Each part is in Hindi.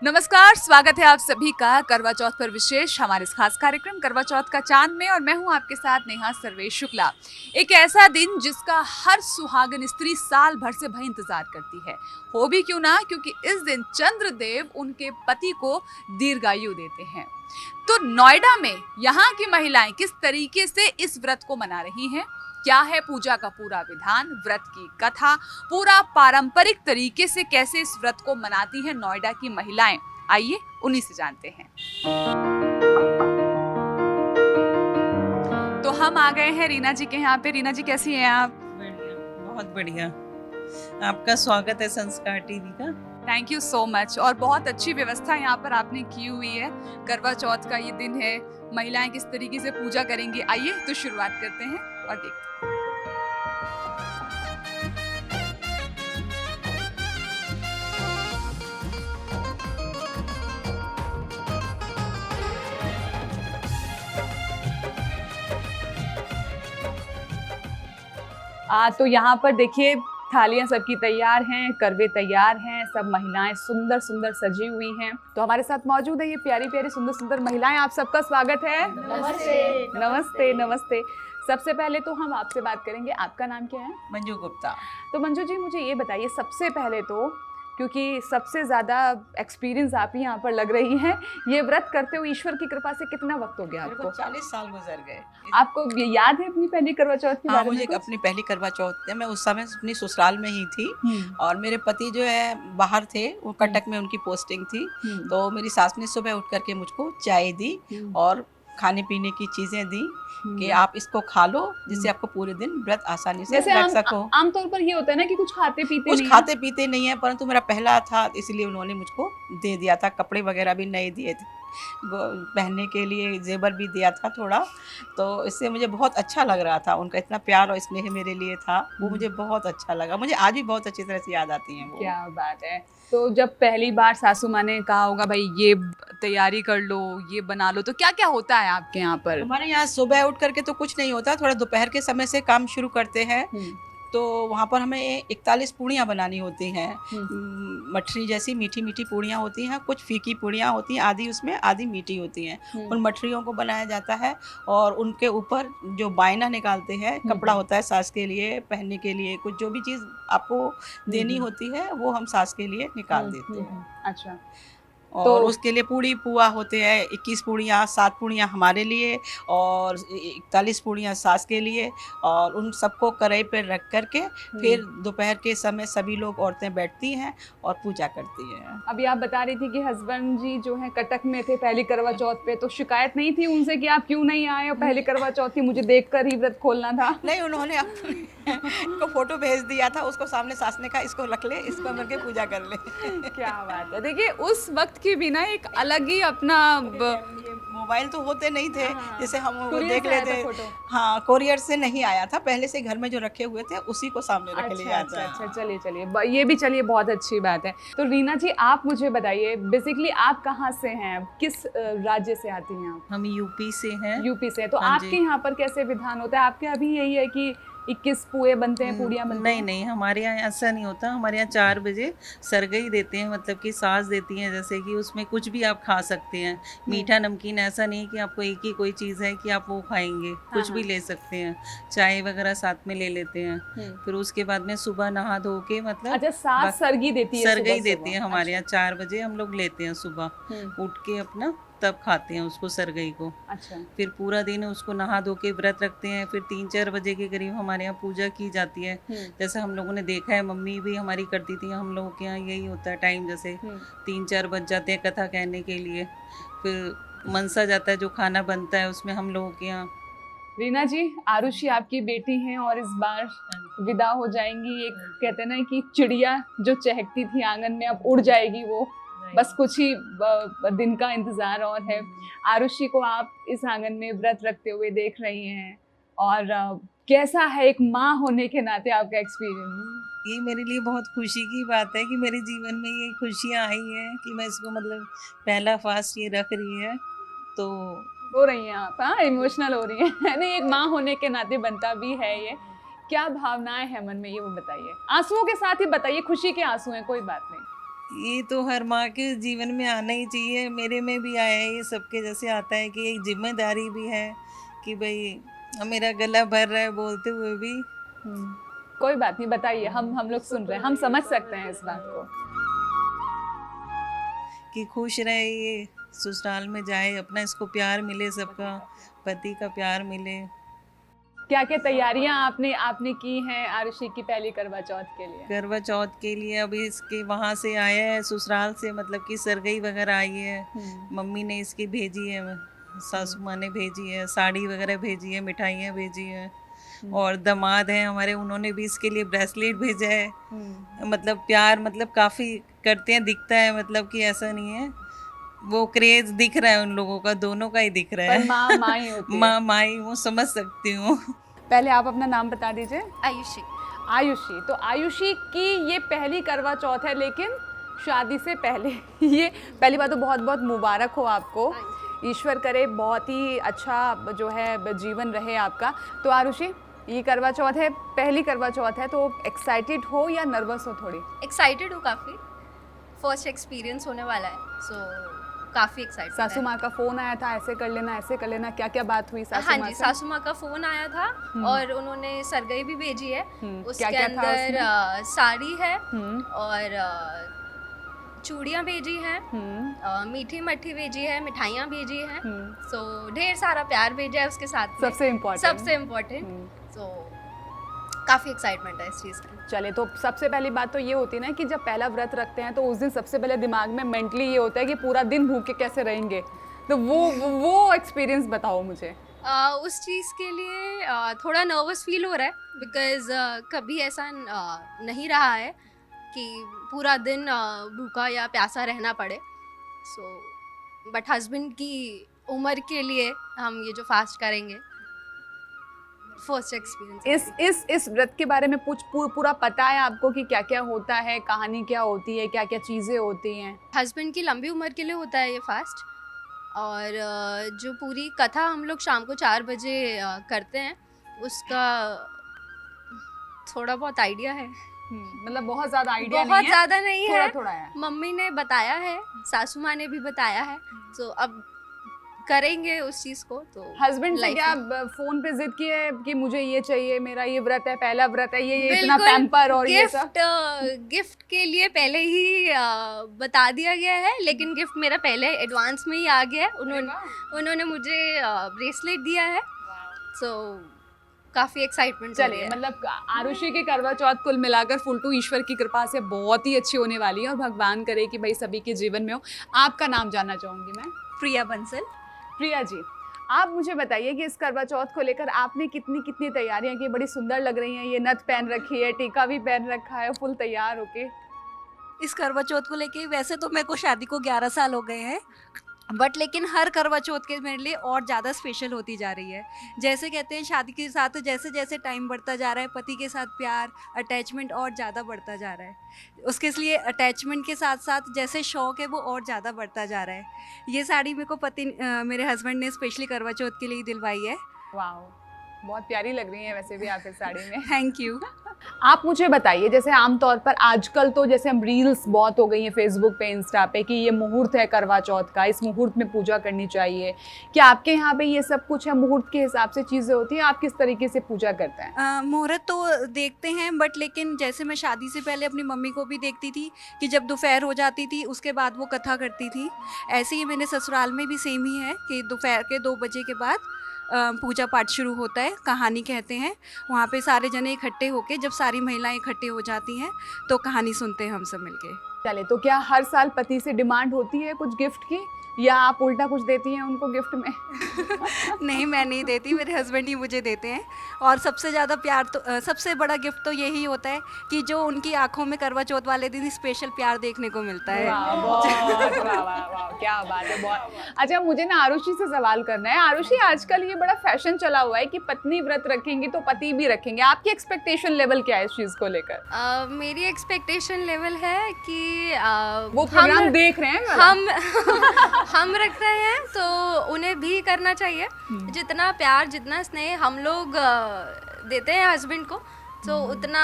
नमस्कार, स्वागत है आप सभी का करवा चौथ पर विशेष हमारे इस खास कार्यक्रम करवा चौथ का चांद में। और मैं हूं आपके साथ नेहा सर्वेश शुक्ला। एक ऐसा दिन जिसका हर सुहागन स्त्री साल भर से भय इंतजार करती है। हो भी क्यों ना, क्योंकि इस दिन चंद्रदेव उनके पति को दीर्घायु देते हैं। तो नोएडा में यहाँ की महिलाएं किस तरीके से इस व्रत को मना रही हैं, क्या है पूजा का पूरा विधान, व्रत की कथा, पूरा पारंपरिक तरीके से कैसे इस व्रत को मनाती हैं नोएडा की महिलाएं, आइए उन्हीं से जानते हैं। तो हम आ गए हैं रीना जी के यहाँ पे। रीना जी कैसी हैं आप? बढ़िया, बहुत बढ़िया। आपका स्वागत है संस्कार टीवी का। Thank you so much. और बहुत अच्छी व्यवस्था यहाँ पर आपने की हुई है। करवा चौथ का ये दिन है, महिलाएं किस तरीके से पूजा करेंगी, आइए तो शुरुआत करते हैं और देखते हैं। तो यहाँ पर देखिए थालियां सबकी तैयार हैं, करवे तैयार हैं, सब महिलाएं सुंदर सुंदर सजी हुई हैं। तो हमारे साथ मौजूद है ये प्यारी प्यारी सुंदर सुंदर महिलाएं। आप सबका स्वागत है। नमस्ते। नमस्ते नमस्ते। सबसे पहले तो हम आपसे बात करेंगे, आपका नाम क्या है? मंजू गुप्ता। तो मंजू जी मुझे ये बताइए सबसे पहले तो, क्योंकि सबसे ज़्यादा एक्सपीरियंस आप ही यहाँ पर लग रही हैं, ये व्रत करते हुए ईश्वर की कृपा से कितना वक्त हो गया मेरे आपको? को 40 साल गुजर गए। आपको ये याद है अपनी पहली करवा चौथ के हाँ, बारे में मुझे कुछ? अपनी पहली करवा चौथ है। मैं उस समय अपनी ससुराल में ही थी और मेरे पति जो है बाहर थे, वो कटक में उनकी पोस्टिंग थी। तो मेरी सास ने सुबह उठ करके मुझको चाय दी और खाने पीने की चीज़ें दी कि आप इसको खा लो, जिससे आपको पूरे दिन व्रत आसानी से जैसे रख सको। आमतौर पर ये होता है ना कि कुछ खाते पीते कुछ नहीं खाते पीते नहीं है, परंतु मेरा पहला था इसलिए उन्होंने मुझको दे दिया था। कपड़े वगैरह भी नए दिए थे, पहनने के लिए जेवर भी दिया था थोड़ा। तो इससे मुझे बहुत अच्छा लग रहा था। उनका इतना प्यार और स्नेह मेरे लिए था, वो मुझे बहुत अच्छा लगा। मुझे आज भी बहुत अच्छी तरह से याद आती हैं वो। क्या बात है। तो जब पहली बार सासू माँ ने कहा होगा भाई ये तैयारी कर लो, ये बना लो, तो क्या क्या होता है आपके यहाँ पर? हमारे यहाँ सुबह उठ करके तो कुछ नहीं होता, थोड़ा दोपहर के समय से काम शुरू करते हैं। तो वहाँ पर हमें 41 पूड़ियाँ बनानी होती हैं। मठरी जैसी मीठी मीठी पूड़ियाँ होती हैं, कुछ फीकी पूड़ियाँ होती हैं, आधी उसमें आधी मीठी होती हैं। उन मठरियों को बनाया जाता है और उनके ऊपर जो बायना निकालते हैं, कपड़ा होता है सास के लिए पहनने के लिए, कुछ जो भी चीज़ आपको देनी होती है वो हम सास के लिए निकाल देते हैं। अच्छा। और तो उसके लिए पूड़ी पुआ होते हैं। 21 पूड़ियाँ, 7 पूड़ियाँ हमारे लिए और 41 पूड़ियाँ सास के लिए। और उन सबको कढ़ाई पर रख करके फिर दोपहर के समय सभी लोग औरतें बैठती हैं और पूजा करती हैं। अभी आप बता रही थी कि हस्बैंड जी जो है कटक में थे पहली करवा चौथ पे, तो शिकायत नहीं थी उनसे कि आप क्यों नहीं आए और पहली करवा चौथ थी, मुझे देखकर ही व्रत खोलना था? नहीं, उन्होंने को फोटो भेज दिया था, उसको सामने सास ने कहा इसको रख ले, इसको मिलके पूजा कर ले। क्या बात है। देखिए उस वक्त की भी ना एक अलग ही अपना मोबाइल तो होते नहीं थे। हाँ, जैसे हम वो कुरियर देख से आया लेते। था फोटो? हाँ, कोरियर से नहीं आया था, पहले से घर में जो रखे हुए थे उसी को सामने रख लिया था। अच्छा, चलिए चलिए, ये भी चलिए बहुत अच्छी बात है। तो रीना जी आप मुझे बताइए, बेसिकली आप कहाँ से हैं, किस राज्य से आती हैं आप? हम यूपी से हैं। यूपी से। तो हाँ आपके यहाँ पर कैसे विधान होता है? आपके अभी यही है कि 21 पुए बनते हैं, पूड़ियाँ बनती नहीं हैं? नहीं, हमारे यहाँ ऐसा नहीं होता। हमारे यहाँ 4 बजे सरगई देते हैं, मतलब कि सास देती हैं, जैसे कि उसमें कुछ भी आप खा सकते हैं, मीठा नमकीन। ऐसा नहीं कि आपको एक ही कोई चीज़ है कि आप वो खाएंगे, कुछ भी ले सकते हैं। चाय वगैरह साथ में ले लेते हैं। फिर उसके बाद में सुबह नहा धो के, मतलब अच्छा, सास सरगी देती है? सरगई सुबह देती है सुबह? हमारे यहाँ 4 बजे हम लोग लेते हैं सुबह उठ के अपना, तब खाते हैं उसको, सरगई को। अच्छा। फिर पूरा दिन उसको नहा धो के व्रत रखते हैं। फिर 3-4 बजे के करीब हमारे यहाँ पूजा की जाती है। जैसे हम लोगों ने देखा है, मम्मी भी हमारी करती थी, हम लोगों के यहाँ यही होता है टाइम। जैसे 3-4 बज जाते हैं कथा कहने के लिए। फिर मनसा जाता है, जो खाना बनता है उसमें हम लोगों के यहाँ। रीना जी, आरुषि आपकी बेटी हैं और इस बार विदा हो जाएंगी। एक कहते हैं ना कि चिड़िया जो चहकती थी आंगन में, अब उड़ जाएगी वो। बस कुछ ही दिन का इंतजार और है। आरुषि को आप इस आंगन में व्रत रखते हुए देख रही हैं, और कैसा है एक माँ होने के नाते आपका एक्सपीरियंस? ये मेरे लिए बहुत खुशी की बात है कि मेरे जीवन में ये खुशियाँ आई हैं कि मैं इसको, मतलब पहला फास्ट ये रख रही है। तो हो रही हैं आप? हाँ, इमोशनल हो रही हैं। नहीं, एक माँ होने के नाते बनता भी है ये। क्या भावनाएं हैं मन में, ये वो बताइए। आंसुओं के साथ ही बताइए, खुशी के आंसू हैं, कोई बात नहीं। ये तो हर माँ के जीवन में आना ही चाहिए, मेरे में भी आया है, ये सबके जैसे आता है कि एक जिम्मेदारी भी है कि भाई मेरा गला भर रहा है बोलते हुए भी। कोई बात नहीं, बताइए, हम लोग सुन रहे हैं, हम समझ सकते हैं इस बात को। कि खुश रहे, ये ससुराल में जाए, अपना इसको प्यार मिले, सबका पति का प्यार मिले। क्या क्या तैयारियां आपने आपने की हैं आरुषि की पहली करवा चौथ के लिए? करवा चौथ के लिए अभी इसके वहाँ से आया है ससुराल से, मतलब कि सरगई वगैरह आई है, मम्मी ने इसकी भेजी है, सासू माँ ने भेजी है, साड़ी वगैरह भेजी है, मिठाइयाँ भेजी है। और दामाद हैं हमारे, उन्होंने भी इसके लिए ब्रेसलेट भेजा है। मतलब प्यार मतलब काफ़ी करते हैं, दिखता है, मतलब कि ऐसा नहीं है, वो क्रेज दिख रहा है उन लोगों का, दोनों का ही दिख रहा है। माँ ही होती है। माँ ही, वो समझ सकती हूँ। पहले आप अपना नाम बता दीजिए। आयुषी। आयुषी, तो आयुषी की ये पहली करवा चौथ है, लेकिन शादी से पहले। ये पहली बात तो बहुत बहुत मुबारक हो आपको, ईश्वर करे बहुत ही अच्छा जो है जीवन रहे आपका। तो आरुषि, ये करवा चौथ है, पहली करवा चौथ है, तो एक्साइटेड हो या नर्वस हो थोड़ी? एक्साइटेड हूँ काफ़ी, फर्स्ट एक्सपीरियंस होने वाला है, सो काफ़ी एक्साइटेड। सासू माँ का फोन आया था, ऐसे कर लेना ऐसे कर लेना, क्या क्या बात हुई सासू हाँ माँ जी, से? सासू माँ का फ़ोन आया था और उन्होंने सरगई भी भेजी है। उसके क्या-क्या था अंदर साड़ी है हम्म, और चूड़ियाँ भेजी हैं, मीठी मट्ठी भेजी है, मिठाइयाँ भेजी हैं, सो ढेर सारा प्यार भेजा है उसके साथ में। सबसे इम्पोर्टेंट। सबसे इम्पोर्टेंट, सो काफ़ी एक्साइटमेंट है इस चीज़ की। चले, तो सबसे पहली बात तो ये होती है ना कि जब पहला व्रत रखते हैं तो उस दिन सबसे पहले दिमाग में मेंटली ये होता है कि पूरा दिन भूखे कैसे रहेंगे, तो वो एक्सपीरियंस बताओ मुझे। उस चीज़ के लिए थोड़ा नर्वस फील हो रहा है, बिकॉज़ कभी ऐसा नहीं रहा है कि पूरा दिन भूखा या प्यासा रहना पड़े। सो बट हस्बैंड की उम्र के लिए हम ये जो फास्ट करेंगे, फर्स्ट एक्सपीरियंस। इस व्रत के बारे में पूरा पता है आपको कि क्या क्या होता है, कहानी क्या होती है, क्या क्या चीज़ें होती हैं? हस्बैंड की लंबी उम्र के लिए होता है ये फास्ट, और जो पूरी कथा हम लोग शाम को 4 बजे करते हैं, उसका थोड़ा बहुत आइडिया है। मतलब बहुत ज़्यादा आइडिया बहुत नहीं है, ज़्यादा नहीं थोड़ा है, थोड़ा है। मम्मी ने बताया है, सासू माँ ने भी बताया है, तो अब करेंगे उस चीज़ को। तो हस्बैंड से life क्या में। फोन पे जिद की है कि मुझे ये चाहिए, मेरा ये व्रत है, पहला व्रत है, ये इतना बिल्कुल, पैम्पर और ये सब? गिफ्ट के लिए पहले ही बता दिया गया है, लेकिन गिफ्ट मेरा पहले एडवांस में ही आ गया है। उन्होंने मुझे ब्रेसलेट दिया है, सो काफ़ी एक्साइटमेंट चलिए, मतलब आरुषि की करवा चौथ कुल मिलाकर फुलटू ईश्वर की कृपा से बहुत ही अच्छी होने वाली है, और भगवान करे कि भाई सभी के जीवन में हो। आपका नाम जानना चाहूँगी मैं। प्रिया बंसल। प्रिया जी, आप मुझे बताइए कि इस करवा चौथ को लेकर आपने कितनी तैयारियां की? बड़ी सुंदर लग रही हैं, ये नथ पहन रखी है, टीका भी पहन रखा है, फुल तैयार होके। इस करवा चौथ को लेके वैसे तो मेरे को शादी को 11 साल हो गए हैं, बट लेकिन हर करवा चौथ के मेरे लिए और ज़्यादा स्पेशल होती जा रही है। जैसे कहते हैं शादी के साथ जैसे जैसे टाइम बढ़ता जा रहा है, पति के साथ प्यार अटैचमेंट और ज़्यादा बढ़ता जा रहा है। उसके लिए अटैचमेंट के साथ साथ जैसे शौक़ है वो और ज़्यादा बढ़ता जा रहा है। ये साड़ी मेरे को मेरे हस्बैंड ने स्पेशली करवा चौथ के लिए दिलवाई है। वाह, बहुत प्यारी लग रही है वैसे भी आप इस साड़ी में। Thank you. आप मुझे बताइए, जैसे आमतौर पर आजकल तो जैसे हम रील्स बहुत हो गई हैं फेसबुक पे, इंस्टा पे, कि ये मुहूर्त है करवा चौथ का, इस मुहूर्त में पूजा करनी चाहिए। क्या आपके यहाँ पे ये सब कुछ है, मुहूर्त के हिसाब से चीज़ें होती हैं? आप किस तरीके से पूजा करते हैं? मुहूर्त तो देखते हैं, बट लेकिन जैसे मैं शादी से पहले अपनी मम्मी को भी देखती थी कि जब दोपहर हो जाती थी उसके बाद वो कथा करती थी, ऐसे ही मैंने ससुराल में भी सेम ही है कि दोपहर के 2 बजे के बाद पूजा पाठ शुरू होता है, कहानी कहते हैं। वहाँ पे सारे जने इकट्ठे होके, जब सारी महिलाएं इकट्ठे हो जाती हैं तो कहानी सुनते हैं हम सब मिलके। चले, तो क्या हर साल पति से डिमांड होती है कुछ गिफ्ट की, या आप उल्टा कुछ देती हैं उनको गिफ्ट में? नहीं, मैं नहीं देती, मेरे हस्बैंड ही मुझे देते हैं। और सबसे ज़्यादा प्यार तो सबसे बड़ा गिफ्ट तो यही होता है कि जो उनकी आंखों में करवा चौथ वाले दिन स्पेशल प्यार देखने को मिलता है। वाह, बहुत, वाह, वाह, वाह, क्या बात है, बहुत। अच्छा, मुझे ना आरुषि से सवाल करना है। आरुषि, आजकल ये बड़ा फैशन चला हुआ है कि पत्नी व्रत रखेंगी तो पति भी रखेंगे, आपकी एक्सपेक्टेशन लेवल क्या है इस चीज़ को लेकर? मेरी एक्सपेक्टेशन लेवल है कि वो प्रोग्राम देख रहे हैं हम रख रहे हैं तो उन्हें भी करना चाहिए। जितना प्यार, जितना स्नेह हम लोग देते हैं हस्बैंड को, तो उतना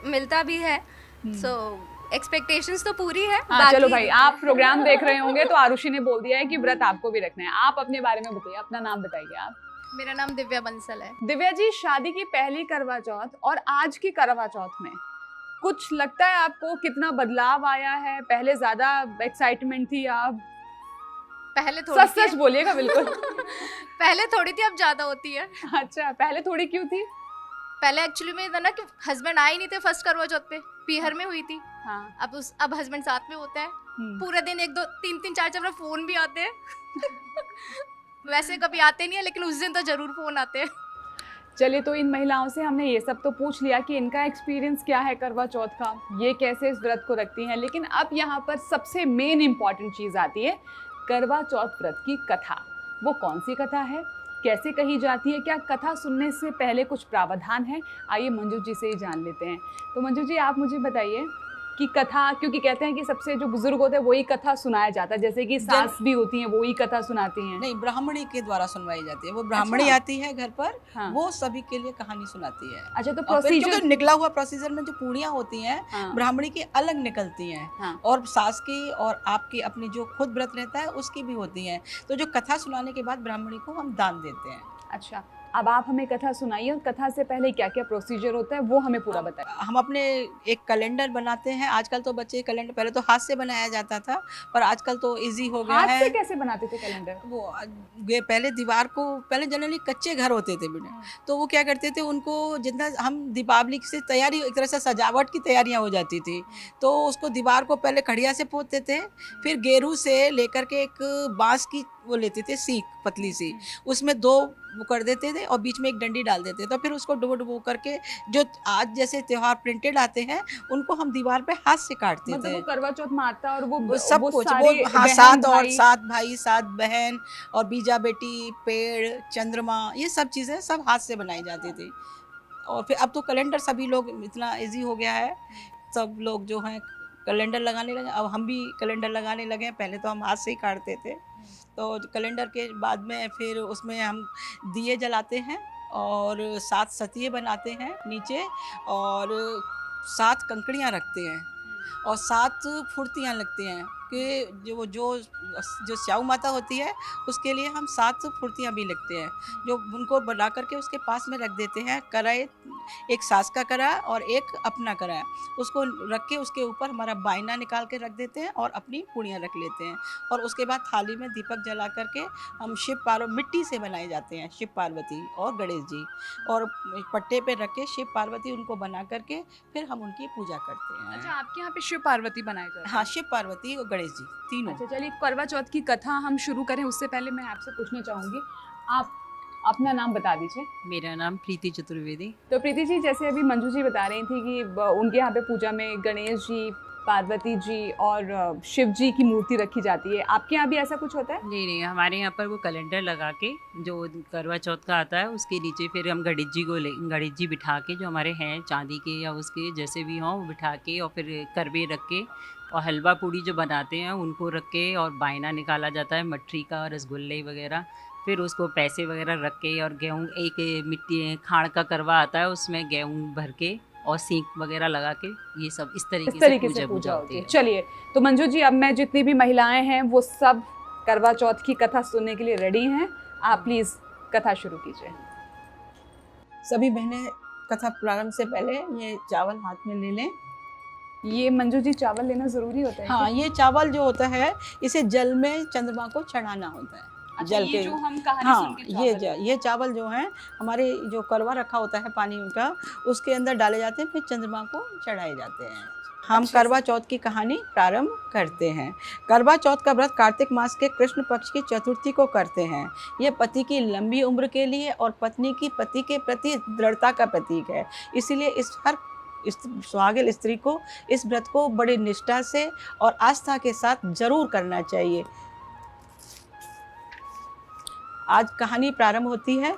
मिलता भी है। सो एक्सपेक्टेशंस तो पूरी है। हाँ चलो भाई, आप प्रोग्राम देख रहे होंगे तो आरुषि ने बोल दिया है कि व्रत आपको भी रखना है। आप अपने बारे में बताइए, अपना नाम बताइए आप। मेरा नाम दिव्या बंसल है। दिव्या जी, शादी की पहली करवा चौथ और आज की करवा चौथ में कुछ लगता है आपको, कितना बदलाव आया है? पहले ज्यादा एक्साइटमेंट थी, अब पहले थोड़ी सच सच बोलिएगा बिल्कुल। पहले थोड़ी थी, अब ज्यादा होती है। अच्छा, पहले थोड़ी क्यों थी? पहले एक्चुअली में था ना कि हस्बैंड आए नहीं थे फर्स्ट करवा चौथ पे, पीहर में हुई थी। हाँ। अब हस्बैंड साथ में होता है पूरे दिन, 1 2 3 3 4 4 फोन भी आते हैं। वैसे कभी आते नहीं है, लेकिन उस दिन तो जरूर फोन आते हैं। चलिए, तो इन महिलाओं से हमने ये सब तो पूछ लिया कि इनका एक्सपीरियंस क्या है करवा चौथ का, ये कैसे इस व्रत को रखती हैं। लेकिन अब यहाँ पर सबसे मेन इंपॉर्टेंट चीज़ आती है, करवा चौथ व्रत की कथा। वो कौन सी कथा है, कैसे कही जाती है, क्या कथा सुनने से पहले कुछ प्रावधान है? आइए मंजू जी से ही जान लेते हैं। तो मंजू जी, आप मुझे बताइए कि कथा, क्योंकि कहते हैं कि सबसे जो बुजुर्ग होते हैं वही कथा सुनाया जाता है, जैसे कि सास भी होती हैं वही कथा सुनाती हैं। नहीं, ब्राह्मणी के द्वारा सुनवाई जाती है। वो ब्राह्मणी अच्छा। आती है घर पर, हाँ। वो सभी के लिए कहानी सुनाती है। अच्छा, तो और फिर प्रोसीजर। क्योंकि निकला हुआ प्रोसीजर में जो पूड़ियाँ होती हैं, हाँ। ब्राह्मणी की अलग निकलती हैं। हाँ। और सास की और आपकी अपनी जो खुद व्रत रहता है उसकी भी होती हैं। तो जो कथा सुनाने के बाद ब्राह्मणी को हम दान देते हैं। अच्छा, अब आप हमें कथा सुनाइए, और कथा से पहले क्या क्या प्रोसीजर होता है वो हमें पूरा बताइए। हम अपने एक कैलेंडर बनाते हैं। आजकल तो बच्चे कैलेंडर, पहले तो हाथ से बनाया जाता था, पर आजकल तो इजी हो गया हाथ है। से कैसे बनाते थे कैलेंडर? वो ये पहले दीवार को, पहले जनरली कच्चे घर होते थे बेटा, तो वो क्या करते थे, उनको जितना हम दीपावली से तैयारी, एक तरह से सजावट की तैयारियां हो जाती थी, तो उसको दीवार को पहले खड़िया से पोतते थे, फिर गेरू से लेकर के एक बांस की वो लेते थे सीख पतली सी, उसमें 2 वो कर देते थे और बीच में एक डंडी डाल देते थे। तो फिर उसको डुबो डुबो करके, जो आज जैसे त्योहार प्रिंटेड आते हैं उनको हम दीवार पे हाथ से काटते मतलब थे। वो करवा चौथ माता और वो सब वो कुछ, सारे वो हाँ, बहन 7 और भाई। 7 भाई 7 बहन और बीजा बेटी, पेड़, चंद्रमा, ये सब चीज़ें सब हाथ से बनाई जाती थी। और फिर अब तो कैलेंडर सभी लोग, इतना इजी हो गया है, सब लोग जो हैं कैलेंडर लगाने लगे। अब हम भी कैलेंडर लगाने लगे हैं, पहले तो हम हाथ से ही काटते थे। तो कैलेंडर के बाद में फिर उसमें हम दिए जलाते हैं और 7 सतिये बनाते हैं नीचे, और 7 कंकड़ियाँ रखते हैं और 7 फुर्तियाँ लगती हैं कि जो स्याऊ माता होती है उसके लिए हम 7 फुर्तियाँ भी लिखते हैं, जो उनको बना करके उसके पास में रख देते हैं। कराए, एक सास का करा और एक अपना करा, उसको रख के उसके ऊपर हमारा बायना निकाल के रख देते हैं और अपनी पूड़ियाँ रख लेते हैं। और उसके बाद थाली में दीपक जला करके हम शिव पार्वती, मिट्टी से बनाए जाते हैं शिव पार्वती और गणेश जी, और पट्टे पे रख के शिव पार्वती उनको बना करके फिर हम उनकी पूजा करते हैं। अच्छा, आपके यहाँ पे शिव पार्वती बनाए जाते हैं? हाँ, शिव पार्वती और गणेश जी तीनों। अच्छा, चलिए करवा चौथ की कथा हम शुरू करें उससे पहले मैं आपसे पूछना चाहूँगी, आप अपना नाम बता दीजिए। मेरा नाम प्रीति चतुर्वेदी। तो प्रीति जी, जैसे अभी मंजू जी बता रही थी कि उनके यहाँ पे पूजा में गणेश जी, पार्वती जी और शिव जी की मूर्ति रखी जाती है, आपके यहाँ भी ऐसा कुछ होता है? नहीं नहीं, हमारे यहाँ पर वो कैलेंडर लगा के जो करवा चौथ का आता है उसके नीचे फिर हम गणेश जी बिठा के, जो हमारे हैं चांदी के या उसके जैसे भी हों, वो बिठा के और फिर करवे रख के और हलवा पूड़ी जो बनाते हैं उनको रख के और बायना निकाला जाता है मठरी का, रसगुल्ले वगैरह, फिर उसको पैसे वगैरह रख के और गेहूँ, एक मिट्टी खाड़ का करवा आता है उसमें गेहूँ भर के और सीख वगैरह लगा के, ये सब इस तरीके से पूजा होती है। चलिए, तो मंजू जी, अब मैं जितनी भी महिलाएं हैं वो सब करवा चौथ की कथा सुनने के लिए रेडी हैं, आप प्लीज कथा शुरू कीजिए। सभी बहनें कथा प्रारंभ से पहले ये चावल हाथ में ले लें। ये मंजू जी, चावल लेना जरूरी होता है? हाँ, ये चावल जो होता है इसे जल में चंद्रमा को चढ़ाना होता है। अच्छा, जल ये के, जो हम कहानी हाँ, सुन के ये चावल जो है हमारे, जो करवा रखा होता है पानी का, उसके अंदर डाले जाते हैं, फिर चंद्रमा को चढ़ाए जाते हैं। हम करवा चौथ की कहानी प्रारंभ करते हैं। करवा चौथ का व्रत कार्तिक मास के कृष्ण पक्ष की चतुर्थी को करते हैं। ये पति की लंबी उम्र के लिए और पत्नी की पति के प्रति दृढ़ता का प्रतीक है। इसीलिए हर सुहागिन स्त्री को इस व्रत को बड़ी निष्ठा से और आस्था के साथ जरूर करना चाहिए। आज कहानी प्रारंभ होती है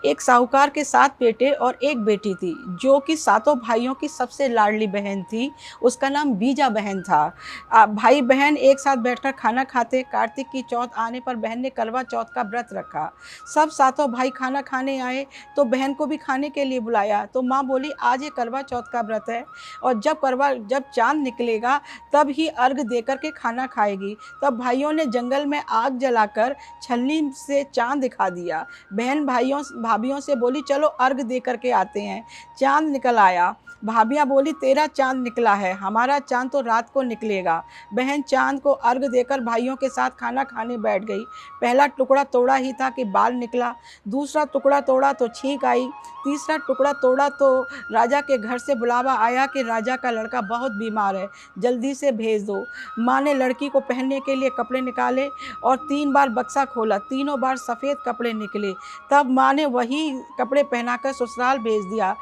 एक साहूकार के 7 बेटे और एक बेटी थी, जो कि सातों भाइयों की सबसे लाडली बहन थी। उसका नाम बीजा बहन था। भाई बहन एक साथ बैठकर खाना खाते। कार्तिक की चौथ आने पर बहन ने करवा चौथ का व्रत रखा। सब सातों भाई खाना खाने आए तो बहन को भी खाने के लिए बुलाया। तो माँ बोली, आज ये करवा चौथ का व्रत है और जब चांद निकलेगा तब ही अर्घ देकर के खाना खाएगी। तब भाइयों ने जंगल में आग जलाकर छलनी से चांद दिखा दिया। बहन भाभियों से बोली, चलो अर्घ दे करके आते हैं। चांद निकल आया। भाभियाँ बोली, तेरा चांद निकला है, हमारा चांद तो रात को निकलेगा। बहन चांद को अर्घ देकर भाइयों के साथ खाना खाने बैठ गई। पहला टुकड़ा तोड़ा ही था कि बाल निकला, दूसरा टुकड़ा तोड़ा तो छींक आई, तीसरा टुकड़ा तोड़ा तो राजा के घर से बुलावा आया कि राजा का लड़का बहुत बीमार है, जल्दी से भेज दो। माँ ने लड़की को पहनने के लिए कपड़े निकाले और 3 बार बक्सा खोला, तीनों बार सफ़ेद कपड़े निकले। तब माँ ने वही कपड़े पहनाकर ससुराल भेज दिया।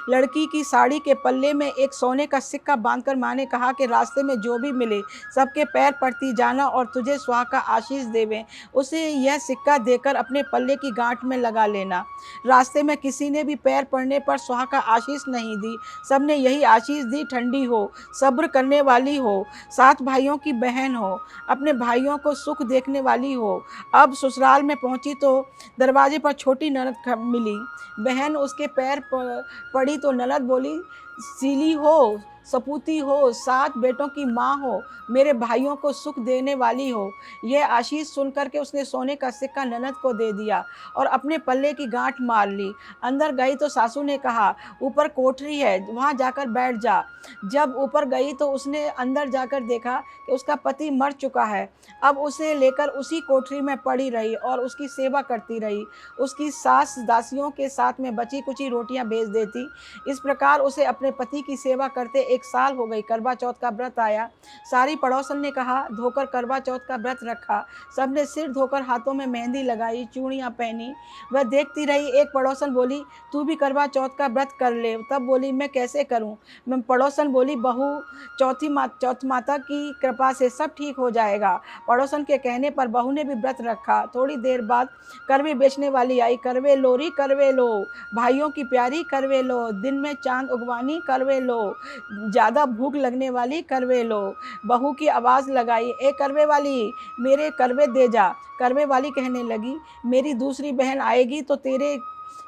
लड़की की साड़ी के पल्ले में एक सोने का सिक्का बांधकर माँ ने कहा कि रास्ते में जो भी मिले सबके पैर पड़ती जाना और तुझे सुहाग का आशीष देवें, उसे यह सिक्का देकर अपने पल्ले की गांठ में लगा लेना। रास्ते में किसी ने भी पैर पड़ने पर सुहाग का आशीष नहीं दी, सबने यही आशीष दी, ठंडी हो, सब्र करने वाली हो, 7 भाइयों की बहन हो, अपने भाइयों को सुख देखने वाली हो। अब ससुराल में पहुंची तो दरवाजे पर छोटी ननद मिली। बहन उसके पैर पड़ी तो ननद बोली, सीली हो, सपूती हो, 7 बेटों की माँ हो, मेरे भाइयों को सुख देने वाली हो। यह आशीष सुनकर के उसने सोने का सिक्का ननद को दे दिया और अपने पल्ले की गांठ मार ली। अंदर गई तो सासू ने कहा, ऊपर कोठरी है, वहाँ जाकर बैठ जा। जब ऊपर गई तो उसने अंदर जाकर देखा कि उसका पति मर चुका है। अब उसे लेकर उसी कोठरी में पड़ी रही और उसकी सेवा करती रही। उसकी सास दासियों के साथ में बची कुची रोटियां भेज देती। इस प्रकार उसे अपने पति की सेवा करते 1 साल हो गई। करवा चौथ का व्रत आया। सारी पड़ोसन ने कहा, धोकर करवा चौथ का व्रत रखा। सबने सिर धोकर हाथों में मेहंदी लगाई, चूड़ियाँ पहनी। वह देखती रही। एक पड़ोसन बोली, तू भी करवा चौथ का व्रत कर ले। तब बोली, मैं कैसे करूं? मैं पड़ोसन बोली, बहू चौथ माता की कृपा से सब ठीक हो जाएगा। पड़ोसन के कहने पर बहू ने भी व्रत रखा। थोड़ी देर बाद करवे बेचने वाली आई। करवे लो री करवे लो, भाइयों की प्यारी करवे लो, दिन में चांद उगवानी करवे लो, ज़्यादा भूख लगने वाली करवे लो। बहू की आवाज़ लगाई, ए करवे वाली, मेरे करवे दे जा। करवे वाली कहने लगी, मेरी दूसरी बहन आएगी तो तेरे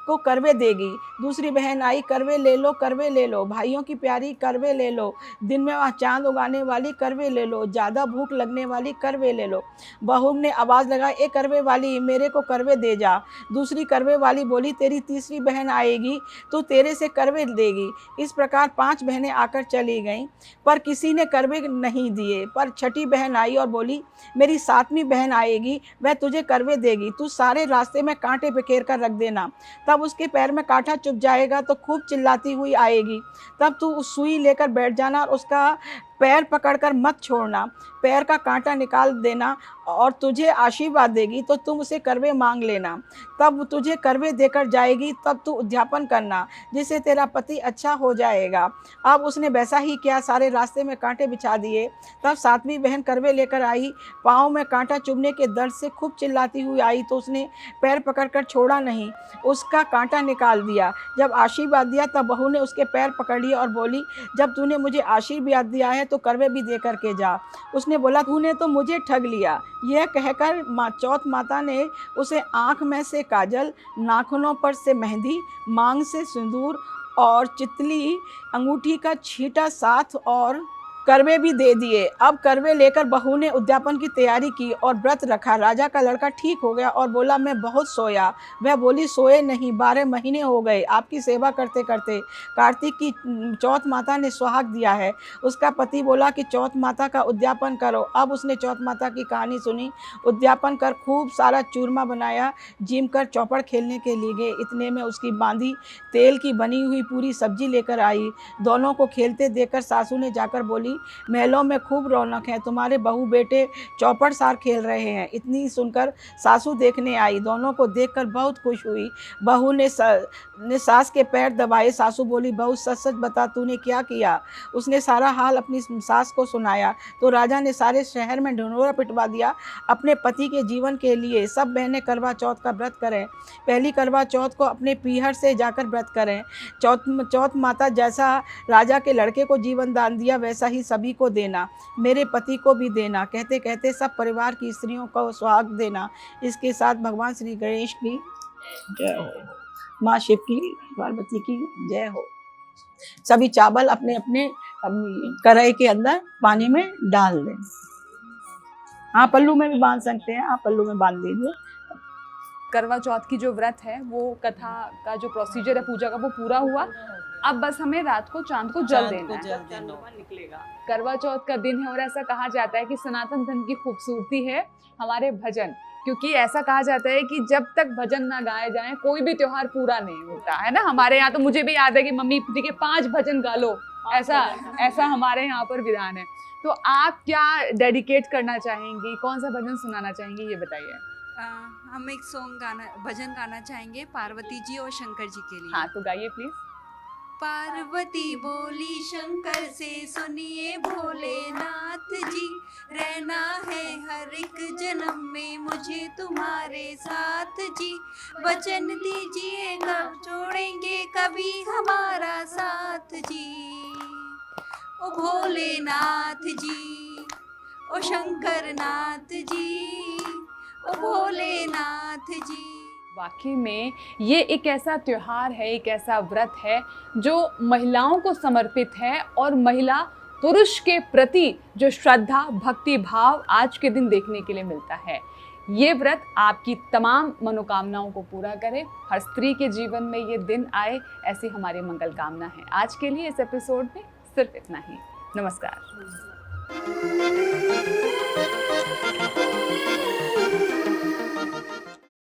को करवे देगी। दूसरी बहन आई, करवे ले लो, करवे ले लो, भाइयों की प्यारी करवे ले लो, दिन में वहाँ चांद उगाने वाली करवे ले लो, ज़्यादा भूख लगने वाली करवे ले लो। बहू ने आवाज़ लगाई, ए करवे वाली, मेरे को करवे दे जा। दूसरी करवे वाली बोली, तेरी तीसरी बहन आएगी तो तेरे से करवे देगी। इस प्रकार 5 बहनें आकर चली गईं, पर किसी ने करवे नहीं दिए। पर छठी बहन आई और बोली, मेरी 7वीं बहन आएगी, वह तुझे करवे देगी, तू सारे रास्ते में कांटे बिखेर कर रख देना। तब उसके पैर में कांटा चुभ जाएगा तो खूब चिल्लाती हुई आएगी। तब तू उस सुई लेकर बैठ जाना और उसका पैर पकड़कर मत छोड़ना। पैर का कांटा निकाल देना और तुझे आशीर्वाद देगी तो तुम उसे करवे मांग लेना। तब तुझे करवे देकर जाएगी, तब तू उद्यापन करना, जिससे तेरा पति अच्छा हो जाएगा। अब उसने वैसा ही किया, सारे रास्ते में कांटे बिछा दिए। तब 7वीं बहन करवे लेकर आई। पाँव में कांटा चुभने के दर्द से खूब चिल्लाती हुई आई तो उसने पैर पकड़कर छोड़ा नहीं, उसका कांटा निकाल दिया। जब आशीर्वाद दिया तब बहू ने उसके पैर पकड़ लिए और बोली, जब तूने मुझे आशीर्वाद दिया है तो करवे भी दे करके जा। उसने बोला, तूने तो मुझे ठग लिया। यह कहकर चौथ माता ने उसे आँख में से काजल, नाखूनों पर से मेहंदी, मांग से सिंदूर और चितली अंगूठी का छींटा साथ और करवे भी दे दिए। अब करवे लेकर बहू ने उद्यापन की तैयारी की और व्रत रखा। राजा का लड़का ठीक हो गया और बोला, मैं बहुत सोया। वह बोली, सोए नहीं, 12 महीने हो गए आपकी सेवा करते करते। कार्तिक की चौथ माता ने सुहाग दिया है। उसका पति बोला कि चौथ माता का उद्यापन करो। अब उसने चौथ माता की कहानी सुनी, उद्यापन कर खूब सारा चूरमा बनाया, जिम कर चौपड़ खेलने के लिए गए। इतने में उसकी बांधी तेल की बनी हुई पूरी सब्जी लेकर आई। दोनों को खेलते देखकर सासू ने जाकर बोली, महलों में खूब रौनक है, तुम्हारे बहू बेटे चौपड़ सार खेल रहे हैं। इतनी सुनकर सासू देखने आई, दोनों को देखकर बहुत खुश हुई। बहू ने सास के पैर दबाए। सासू बोली, बहू सच सच बता तूने क्या किया। उसने सारा हाल अपनी सास को सुनाया तो राजा ने सारे शहर में ढिंढोरा पिटवा दिया। अपने पति के जीवन के लिए सब बहनें करवा चौथ का व्रत करें। पहली करवा चौथ को अपने पीहर से जाकर व्रत करें। चौथ माता जैसा राजा के लड़के को जीवन दान दिया वैसा ही सभी को देना, मेरे पति को भी देना। कहते कहते सब परिवार की स्त्रियों को सुहाग देना। इसके साथ भगवान श्री गणेश की जय हो, माँ शिव की, पार्वती की जय हो। सभी चावल अपने अपने कढ़ाई के अंदर पानी में डाल दें। हाँ, पल्लू में भी बांध सकते हैं, आप पल्लू में बांध दीजिए। करवा चौथ की जो व्रत है, वो कथा का जो प्रोसीजर है पूजा का, वो पूरा हुआ। अब बस हमें रात को चांद को जल देना है। निकलेगा। करवा चौथ का दिन है और ऐसा कहा जाता है कि सनातन धर्म की खूबसूरती है हमारे भजन, क्योंकि ऐसा कहा जाता है कि जब तक भजन ना गाए जाएं कोई भी त्योहार पूरा नहीं होता है ना। हमारे यहाँ तो मुझे भी याद है कि मम्मी के 5 भजन गा लो, ऐसा हमारे यहाँ पर विधान है। तो आप क्या डेडिकेट करना चाहेंगी, कौन सा भजन सुनाना चाहेंगी, ये बताइए। हम एक भजन गाना चाहेंगे पार्वती जी और शंकर जी के लिए। हाँ, तो गाइए प्लीज। पार्वती बोली शंकर से, सुनिए भोलेनाथ जी, रहना है हर एक जन्म में मुझे तुम्हारे साथ जी। वचन दीजिए कब छोड़ेंगे कभी हमारा साथ जी। ओ भोलेनाथ जी, ओ शंकर नाथ जी, ओ भोलेनाथ जी। वाकई में ये एक ऐसा त्योहार है, एक ऐसा व्रत है जो महिलाओं को समर्पित है और महिला पुरुष के प्रति जो श्रद्धा भक्ति भाव आज के दिन देखने के लिए मिलता है। ये व्रत आपकी तमाम मनोकामनाओं को पूरा करे, हर स्त्री के जीवन में ये दिन आए, ऐसी हमारी मंगल कामना है। आज के लिए इस एपिसोड में सिर्फ इतना ही। नमस्कार।